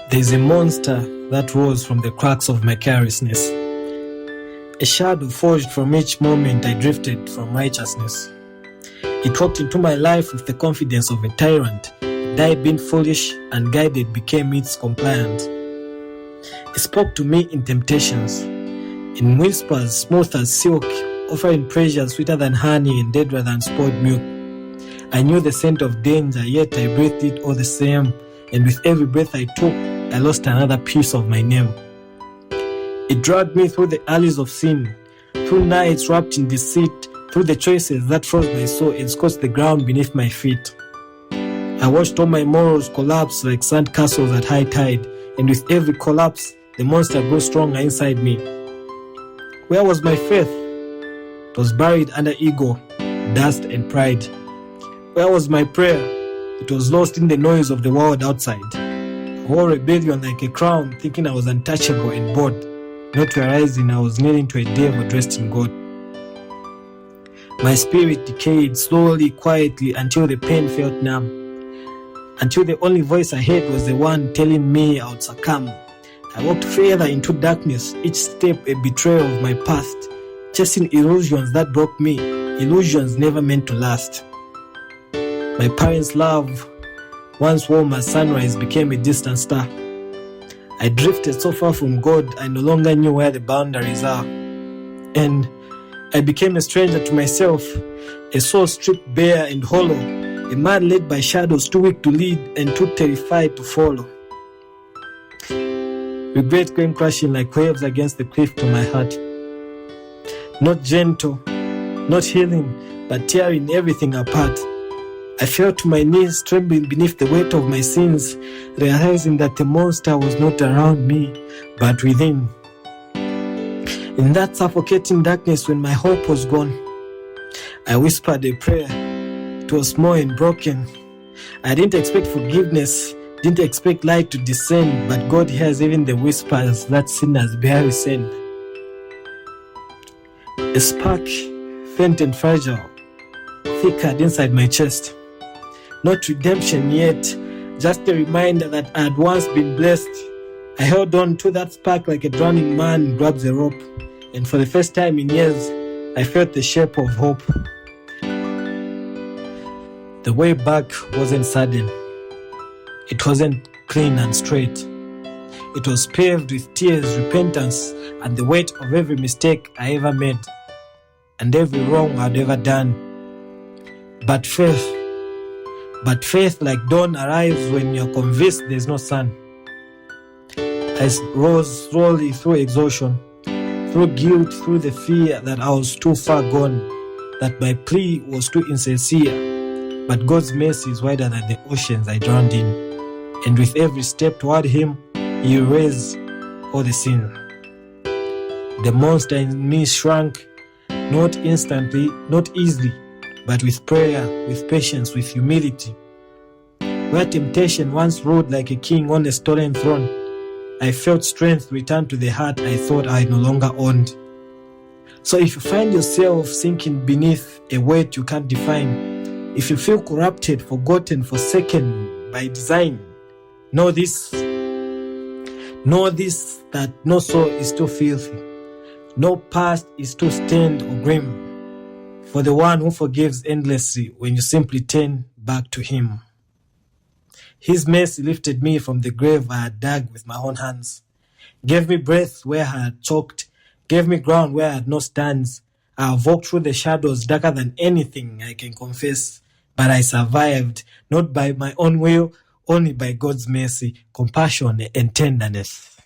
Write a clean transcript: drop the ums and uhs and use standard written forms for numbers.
There's a monster that rose from the cracks of my carelessness, a shadow forged from each moment I drifted from righteousness. It walked into my life with the confidence of a tyrant, and I, being foolish and guided, became its compliant. It spoke to me in temptations, in whispers smooth as silk, offering pleasures sweeter than honey and deader than spoiled milk. I knew the scent of danger, yet I breathed it all the same, and with every breath I took, I lost another piece of my name. It dragged me through the alleys of sin, through nights wrapped in deceit, through the choices that froze my soul and scorched the ground beneath my feet. I watched all my morals collapse like sand castles at high tide, and with every collapse, the monster grew stronger inside me. Where was my faith? It was buried under ego, dust, and pride. Where was my prayer? It was lost in the noise of the world outside. I wore rebellion like a crown, thinking I was untouchable and bored, not realizing I was kneeling to a devil dressed in gold. My spirit decayed slowly, quietly, until the pain felt numb, until the only voice I heard was the one telling me I would succumb. I walked further into darkness, each step a betrayal of my past, chasing illusions that broke me, illusions never meant to last. My parents' love, once warm as sunrise, became a distant star. I drifted so far from God, I no longer knew where the boundaries are. And I became a stranger to myself, a soul stripped bare and hollow, a man led by shadows, too weak to lead and too terrified to follow. Regret came crashing like waves against the cliff to my heart. Not gentle, not healing, but tearing everything apart. I fell to my knees, trembling beneath the weight of my sins, realizing that the monster was not around me, but within. In that suffocating darkness when my hope was gone, I whispered a prayer. It was small and broken. I didn't expect forgiveness, didn't expect light to descend, but God hears even the whispers that sinners barely send. A spark, faint and fragile, flickered inside my chest. Not redemption yet, just a reminder that I had once been blessed. I held on to that spark like a drowning man grabs a rope, and for the first time in years, I felt the shape of hope. The way back wasn't sudden. It wasn't clean and straight. It was paved with tears, repentance, and the weight of every mistake I ever made, and every wrong I'd ever done. But faith like dawn arrives when you're convinced there's no sun. I rose slowly through exhaustion, through guilt, through the fear that I was too far gone, that my plea was too insincere. But God's mercy is wider than the oceans I drowned in, and with every step toward Him, He erased all the sin. The monster in me shrank, not instantly, not easily, but with prayer, with patience, with humility. Where temptation once ruled like a king on a stolen throne, I felt strength return to the heart I thought I no longer owned. So if you find yourself sinking beneath a weight you can't define, if you feel corrupted, forgotten, forsaken by design, know this, that no soul is too filthy, no past is too stained or grim, for the one who forgives endlessly when you simply turn back to Him. His mercy lifted me from the grave I had dug with my own hands, gave me breath where I had choked, gave me ground where I had no stands. I have walked through the shadows darker than anything I can confess, but I survived, not by my own will, only by God's mercy, compassion, and tenderness.